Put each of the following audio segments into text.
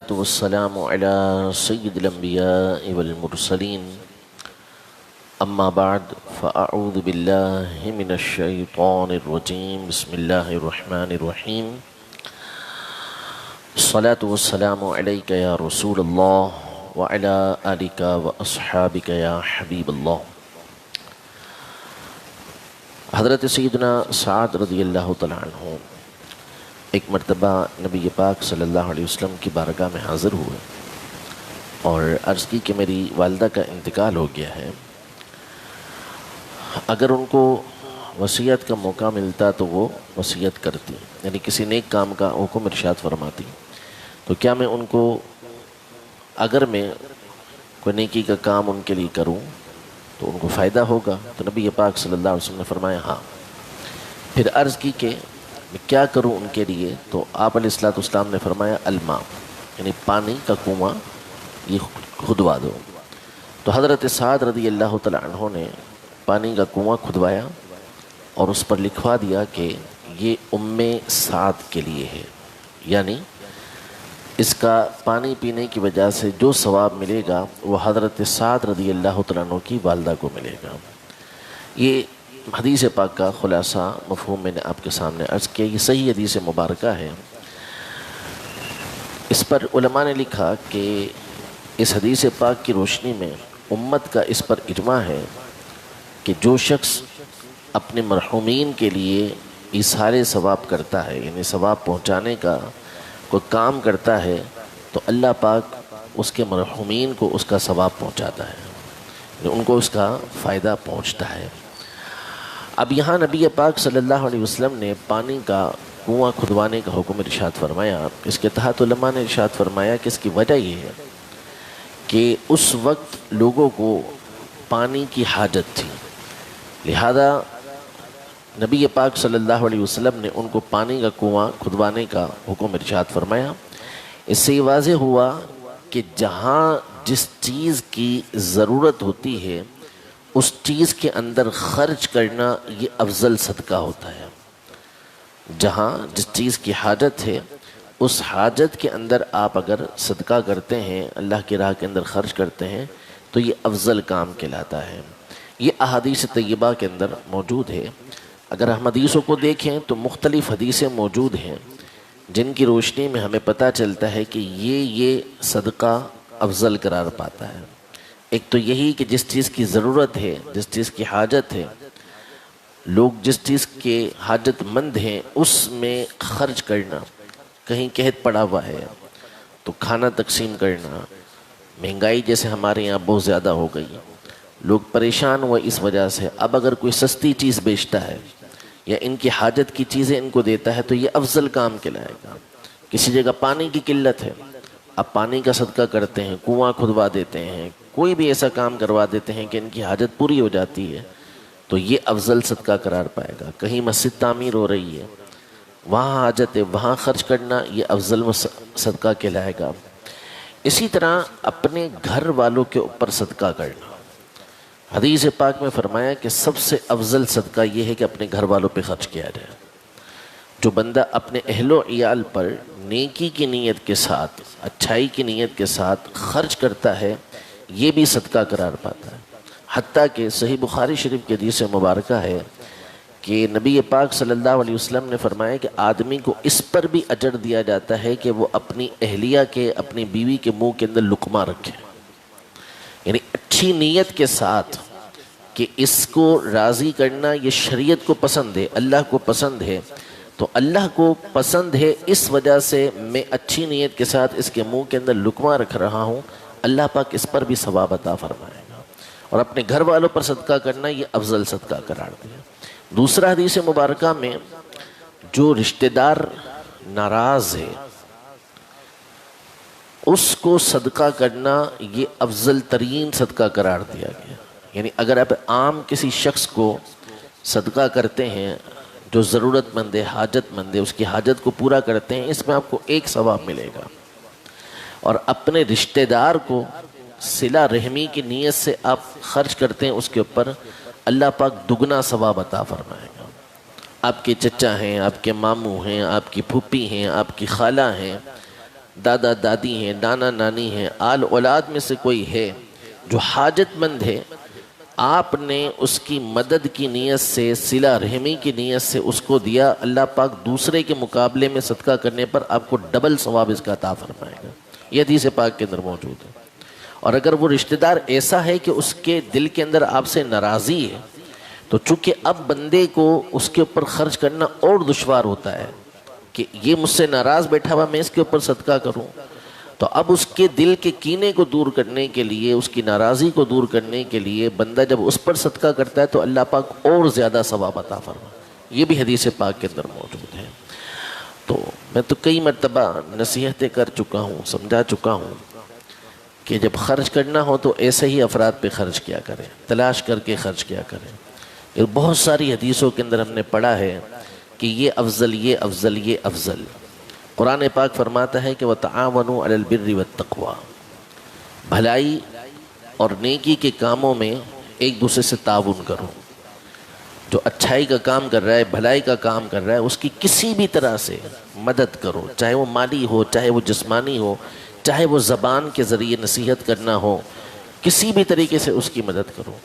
والسلام على سيد الأنبياء والمرسلين أما بعد فأعوذ بالله من الشيطان الرجيم بسم الله الرحمن الرحيم الصلاة والسلام عليك يا رسول الله وعلى آلك وأصحابك يا حبيب الله. حضرت سیدنا سعد رضی اللہ تعالیٰ عنہ ایک مرتبہ نبی پاک صلی اللہ علیہ وسلم کی بارگاہ میں حاضر ہوئے اور عرض کی کہ میری والدہ کا انتقال ہو گیا ہے، اگر ان کو وصیت کا موقع ملتا تو وہ وصیت کرتی، یعنی کسی نیک کام کا حکم ارشاد فرماتی، تو کیا میں ان کو اگر میں کوئی نیکی کا کام ان کے لیے کروں تو ان کو فائدہ ہوگا؟ تو نبی پاک صلی اللہ علیہ وسلم نے فرمایا ہاں. پھر عرض کی کہ میں کیا کروں ان کے لیے؟ تو آپ علیہ السلام نے فرمایا الماء، یعنی پانی کا کنواں یہ کھدوا دو. تو حضرت سعد رضی اللہ تعالیٰ عنہ نے پانی کا کنواں کھدوایا اور اس پر لکھوا دیا کہ یہ ام سعد کے لیے ہے، یعنی اس کا پانی پینے کی وجہ سے جو ثواب ملے گا وہ حضرت سعد رضی اللہ تعالیٰ عنہ کی والدہ کو ملے گا. یہ حدیث پاک کا خلاصہ مفہوم میں نے آپ کے سامنے عرض کیا. یہ صحیح حدیث مبارکہ ہے. اس پر علماء نے لکھا کہ اس حدیث پاک کی روشنی میں امت کا اس پر اجماع ہے کہ جو شخص اپنے مرحومین کے لیے ایصال ثواب کرتا ہے، یعنی ثواب پہنچانے کا کوئی کام کرتا ہے، تو اللہ پاک اس کے مرحومین کو اس کا ثواب پہنچاتا ہے، یعنی ان کو اس کا فائدہ پہنچتا ہے. اب یہاں نبی پاک صلی اللہ علیہ وسلم نے پانی کا کنواں کھدوانے کا حکم ارشاد فرمایا. اس کے تحت علماء نے ارشاد فرمایا کہ اس کی وجہ یہ ہے کہ اس وقت لوگوں کو پانی کی حاجت تھی، لہذا نبی پاک صلی اللہ علیہ وسلم نے ان کو پانی کا کنواں کھدوانے کا حکم ارشاد فرمایا. اس سے یہ واضح ہوا کہ جہاں جس چیز کی ضرورت ہوتی ہے اس چیز کے اندر خرچ کرنا یہ افضل صدقہ ہوتا ہے. جہاں جس چیز کی حاجت ہے اس حاجت کے اندر آپ اگر صدقہ کرتے ہیں، اللہ کی راہ کے اندر خرچ کرتے ہیں، تو یہ افضل کام کہلاتا ہے. یہ احادیث طیبہ کے اندر موجود ہے. اگر ہم حدیثوں کو دیکھیں تو مختلف حدیثیں موجود ہیں جن کی روشنی میں ہمیں پتہ چلتا ہے کہ یہ صدقہ افضل قرار پاتا ہے. ایک تو یہی کہ جس چیز کی ضرورت ہے، جس چیز کی حاجت ہے، لوگ جس چیز کے حاجت مند ہیں اس میں خرچ کرنا. کہیں قحط پڑا ہوا ہے تو کھانا تقسیم کرنا. مہنگائی جیسے ہمارے یہاں بہت زیادہ ہو گئی، لوگ پریشان ہوئے اس وجہ سے. اب اگر کوئی سستی چیز بیچتا ہے یا ان کی حاجت کی چیزیں ان کو دیتا ہے تو یہ افضل کام کہلائے گا. کسی جگہ پانی کی قلت ہے، اب پانی کا صدقہ کرتے ہیں، کنواں کھدوا دیتے ہیں، کوئی بھی ایسا کام کروا دیتے ہیں کہ ان کی حاجت پوری ہو جاتی ہے، تو یہ افضل صدقہ قرار پائے گا. کہیں مسجد تعمیر ہو رہی ہے، وہاں حاجت ہے، وہاں خرچ کرنا یہ افضل صدقہ کہلائے گا. اسی طرح اپنے گھر والوں کے اوپر صدقہ کرنا. حدیث پاک میں فرمایا کہ سب سے افضل صدقہ یہ ہے کہ اپنے گھر والوں پہ خرچ کیا جائے. جو بندہ اپنے اہل و عیال پر نیکی کی نیت کے ساتھ، اچھائی کی نیت کے ساتھ خرچ کرتا ہے، یہ بھی صدقہ قرار پاتا ہے. حتیٰ کہ صحیح بخاری شریف کی حدیث مبارکہ ہے کہ نبی پاک صلی اللہ علیہ وسلم نے فرمایا کہ آدمی کو اس پر بھی اجر دیا جاتا ہے کہ وہ اپنی اہلیہ کے، اپنی بیوی کے منہ کے اندر لقمہ رکھے، یعنی اچھی نیت کے ساتھ کہ اس کو راضی کرنا یہ شریعت کو پسند ہے، اللہ کو پسند ہے. تو اللہ کو پسند ہے اس وجہ سے میں اچھی نیت کے ساتھ اس کے منہ کے اندر لقمہ رکھ رہا ہوں، اللہ پاک اس پر بھی ثواب عطا فرمائے گا. اور اپنے گھر والوں پر صدقہ کرنا یہ افضل صدقہ قرار دیا. دوسرا حدیث مبارکہ میں جو رشتہ دار ناراض ہے اس کو صدقہ کرنا یہ افضل ترین صدقہ قرار دیا گیا. یعنی اگر آپ عام کسی شخص کو صدقہ کرتے ہیں جو ضرورت مند ہے، حاجت مند ہے، اس کی حاجت کو پورا کرتے ہیں، اس میں آپ کو ایک ثواب ملے گا. اور اپنے رشتہ دار کو صلہ رحمی کی نیت سے آپ خرچ کرتے ہیں، اس کے اوپر اللہ پاک دگنا ثواب عطا فرمائے گا. آپ کے چچا ہیں، آپ کے ماموں ہیں، آپ کی پھوپھی ہیں، آپ کی خالہ ہیں، دادا دادی ہیں، نانا نانی ہیں، آل اولاد میں سے کوئی ہے جو حاجت مند ہے، آپ نے اس کی مدد کی نیت سے، صلہ رحمی کی نیت سے اس کو دیا، اللہ پاک دوسرے کے مقابلے میں صدقہ کرنے پر آپ کو ڈبل ثواب اس کا عطا فرمائے گا۔ یہ حدیث پاک کے اندر موجود ہے۔ اور اگر وہ رشتہ دار ایسا ہے کہ اس کے دل کے اندر آپ سے ناراضی ہے، تو چونکہ اب بندے کو اس کے اوپر خرچ کرنا اور دشوار ہوتا ہے کہ یہ مجھ سے ناراض بیٹھا ہوا، میں اس کے اوپر صدقہ کروں، تو اب اس کے دل کے کینے کو دور کرنے کے لیے، اس کی ناراضی کو دور کرنے کے لیے بندہ جب اس پر صدقہ کرتا ہے تو اللہ پاک اور زیادہ ثواب عطا فرمائے۔ یہ بھی حدیث پاک کے اندر موجود ہے۔ تو میں تو کئی مرتبہ نصیحتیں کر چکا ہوں، سمجھا چکا ہوں کہ جب خرچ کرنا ہو تو ایسے ہی افراد پہ خرچ کیا کریں، تلاش کر کے خرچ کیا کریں۔ بہت ساری حدیثوں کے اندر ہم نے پڑھا ہے کہ یہ افضل، یہ افضل، یہ افضل۔ قرآن پاک فرماتا ہے کہ وَتَعَاوَنُوا عَلَى الْبِرِّ وَالتَّقْوَى، بھلائی اور نیکی کے کاموں میں ایک دوسرے سے تعاون کرو۔ جو اچھائی کا کام کر رہا ہے، بھلائی کا کام کر رہا ہے، اس کی کسی بھی طرح سے مدد کرو، چاہے وہ مالی ہو، چاہے وہ جسمانی ہو، چاہے وہ زبان کے ذریعے نصیحت کرنا ہو، کسی بھی طریقے سے اس کی مدد کرو۔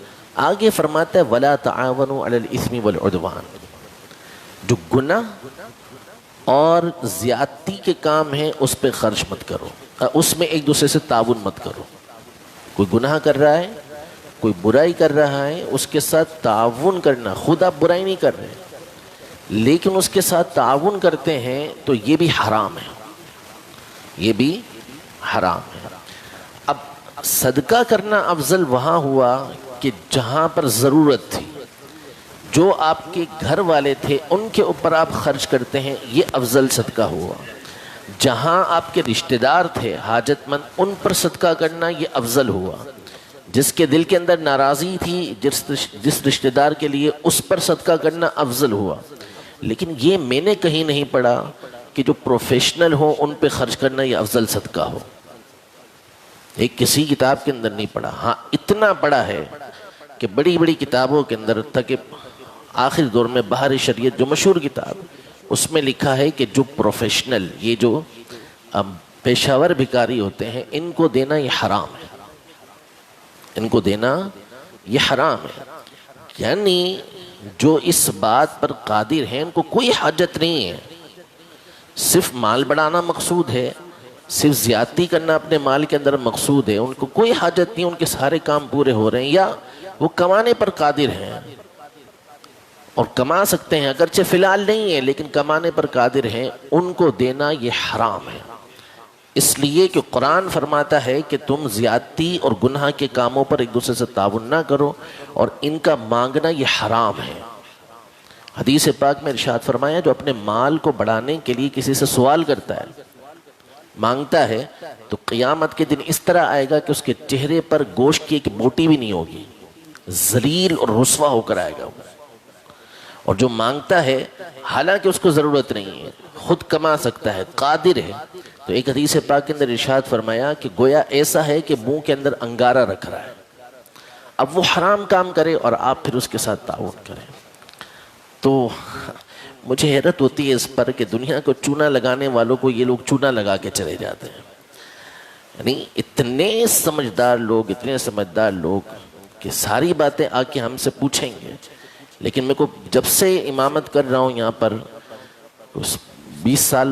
آگے فرماتا ہے وَلَا تَعَاوَنُوا عَلَى الْإِثْمِ وَالْعُدْوَانِ، جو گناہ اور زیادتی کے کام ہیں اس پہ خرچ مت کرو، اس میں ایک دوسرے سے تعاون مت کرو۔ کوئی گناہ کر رہا ہے، کوئی برائی کر رہا ہے، اس کے ساتھ تعاون کرنا، خود آپ برائی نہیں کر رہے لیکن اس کے ساتھ تعاون کرتے ہیں تو یہ بھی حرام ہے، یہ بھی حرام ہے۔ اب صدقہ کرنا افضل وہاں ہوا کہ جہاں پر ضرورت تھی، جو آپ کے گھر والے تھے ان کے اوپر آپ خرچ کرتے ہیں، یہ افضل صدقہ ہوا۔ جہاں آپ کے رشتہ دار تھے حاجت مند، ان پر صدقہ کرنا یہ افضل ہوا۔ جس کے دل کے اندر ناراضی تھی، جس رشتہ دار کے لیے، اس پر صدقہ کرنا افضل ہوا۔ لیکن یہ میں نے کہیں نہیں پڑھا کہ جو پروفیشنل ہو ان پہ خرچ کرنا یہ افضل صدقہ ہو، ایک کسی کتاب کے اندر نہیں پڑھا۔ ہاں اتنا پڑھا ہے کہ بڑی بڑی کتابوں کے اندر تک آخر دور میں بہار شریعت جو مشہور کتاب، اس میں لکھا ہے کہ جو پروفیشنل، یہ جو پیشہ ور بھکاری ہوتے ہیں، ان کو دینا یہ حرام ہے، ان کو دینا یہ حرام ہے۔ یعنی جو اس بات پر قادر ہیں ان کو کوئی حاجت نہیں ہے، صرف مال بڑھانا مقصود ہے، صرف زیادتی کرنا اپنے مال کے اندر مقصود ہے، ان کو کوئی حاجت نہیں، ان کے سارے کام پورے ہو رہے ہیں، یا وہ کمانے پر قادر ہیں اور کما سکتے ہیں، اگرچہ فی الحال نہیں ہے لیکن کمانے پر قادر ہیں، ان کو دینا یہ حرام ہے۔ اس لیے کہ قرآن فرماتا ہے کہ تم زیادتی اور گناہ کے کاموں پر ایک دوسرے سے تعاون نہ کرو، اور ان کا مانگنا یہ حرام ہے۔ حدیث پاک میں ارشاد فرمایا جو اپنے مال کو بڑھانے کے لیے کسی سے سوال کرتا ہے، مانگتا ہے، تو قیامت کے دن اس طرح آئے گا کہ اس کے چہرے پر گوشت کی ایک بوٹی بھی نہیں ہوگی، ذلیل اور رسوا ہو کر آئے گا۔ اور جو مانگتا ہے حالانکہ اس کو ضرورت نہیں ہے، خود کما سکتا ہے، قادر ہے، تو ایک حدیث پاک کے اندر ارشاد فرمایا کہ گویا ایسا ہے کہ منہ کے اندر انگارہ رکھ رہا ہے، اب وہ حرام کام کرے اور آپ پھر اس کے ساتھ تعاون کریں۔ تو مجھے حیرت ہوتی ہے اس پر کہ دنیا کو چونا لگانے والوں کو یہ لوگ چونا لگا کے چلے جاتے ہیں۔ یعنی اتنے سمجھدار لوگ کہ ساری باتیں آ کے ہم سے پوچھیں گے، لیکن میرے کو جب سے امامت کر رہا ہوں یہاں پر 20 سال،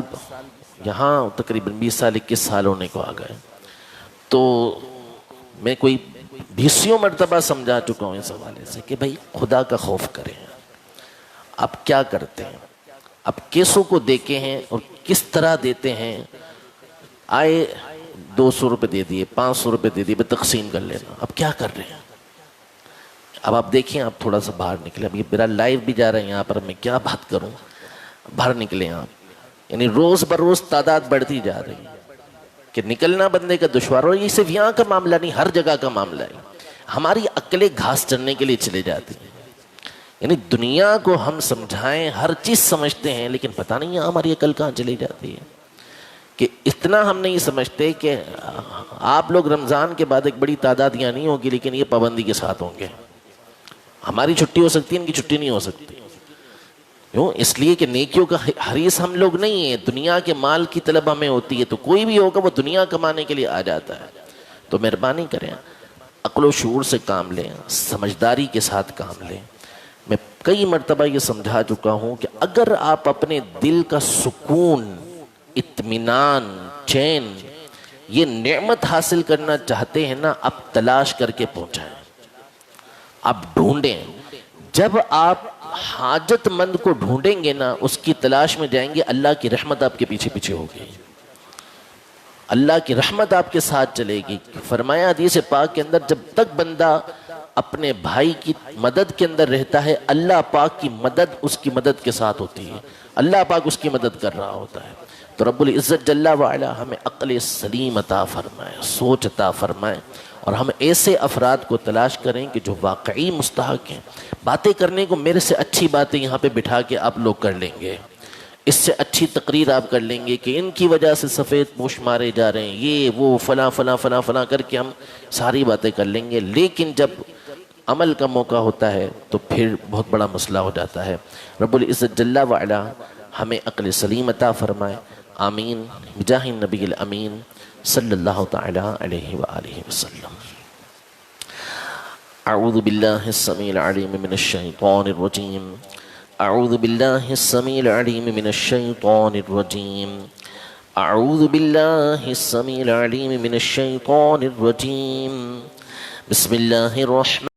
یہاں تقریباً 20 سال 21 سال ہونے کو آ گئے، تو میں کوئی 20 مرتبہ سمجھا چکا ہوں اس حوالے سے کہ بھائی خدا کا خوف کریں، آپ کیا کرتے ہیں، آپ کیسوں کو دیکھے ہیں اور کس طرح دیتے ہیں، آئے 200 روپے دے دیے، 500 روپے دے دیے، بے تقسیم کر لینا، اب کیا کر رہے ہیں؟ اب آپ دیکھیں، آپ تھوڑا سا باہر نکلے، اب یہ میرا لائیو بھی جا رہا ہے یہاں پر، میں کیا بات کروں، باہر نکلیں آپ، یعنی روز بروز تعداد بڑھتی جا رہی ہے کہ نکلنا بندے کا دشوار، اور یہ صرف یہاں کا معاملہ نہیں، ہر جگہ کا معاملہ ہے۔ ہماری عقلیں گھاس چرنے کے لیے چلے جاتی ہیں، یعنی دنیا کو ہم سمجھائیں، ہر چیز سمجھتے ہیں، لیکن پتہ نہیں ہماری عقل کہاں چلی جاتی ہے کہ اتنا ہم نہیں سمجھتے کہ آپ لوگ رمضان کے بعد ایک بڑی تعداد یہاں نہیں ہوگی لیکن یہ پابندی کے ساتھ ہوں گے، ہماری چھٹی ہو سکتی ہے، ان کی چھٹی نہیں ہو سکتی، کیوں؟ اس لیے کہ نیکیوں کا حریص ہم لوگ نہیں ہیں، دنیا کے مال کی طلب ہمیں ہوتی ہے، تو کوئی بھی ہوگا وہ دنیا کمانے کے لیے آ جاتا ہے۔ تو مہربانی کریں، عقل و شعور سے کام لیں، سمجھداری کے ساتھ کام لیں۔ میں کئی مرتبہ یہ سمجھا چکا ہوں کہ اگر آپ اپنے دل کا سکون، اطمینان، چین، یہ نعمت حاصل کرنا چاہتے ہیں نا، آپ تلاش کر کے پہنچائیں، آپ ڈھونڈیں۔ جب آپ حاجت مند کو ڈھونڈیں گے نا، اس کی تلاش میں جائیں گے، اللہ کی رحمت آپ کے پیچھے پیچھے ہوگی، اللہ کی رحمت آپ کے ساتھ چلے گی۔ فرمایا حدیث پاک کے اندر، جب تک بندہ اپنے بھائی کی مدد کے اندر رہتا ہے، اللہ پاک کی مدد اس کی مدد کے ساتھ ہوتی ہے، اللہ پاک اس کی مدد کر رہا ہوتا ہے۔ تو رب العزت جل وعلا ہمیں عقل سلیم عطا فرمائے، سوچ عطا فرمائے، اور ہم ایسے افراد کو تلاش کریں کہ جو واقعی مستحق ہیں۔ باتیں کرنے کو میرے سے اچھی باتیں یہاں پہ بٹھا کے آپ لوگ کر لیں گے، اس سے اچھی تقریر آپ کر لیں گے کہ ان کی وجہ سے سفید پوش مارے جا رہے ہیں، یہ وہ فلاں فلاں فلاں فلاں کر کے ہم ساری باتیں کر لیں گے، لیکن جب عمل کا موقع ہوتا ہے تو پھر بہت بڑا مسئلہ ہو جاتا ہے۔ رب العزت جل وعلا ہمیں عقل سلیم عطا فرمائے، آمین بجاہ النبی الامین صلی اللہ تعالی علیہ وآلہ وسلم۔ اعوذ باللہ السمیع العلیم من الشیطان الرجیم، اعوذ باللہ السمیع العلیم من الشیطان الرجیم، اعوذ باللہ السمیع العلیم من الشیطان الرجیم، بسم اللہ الرحمن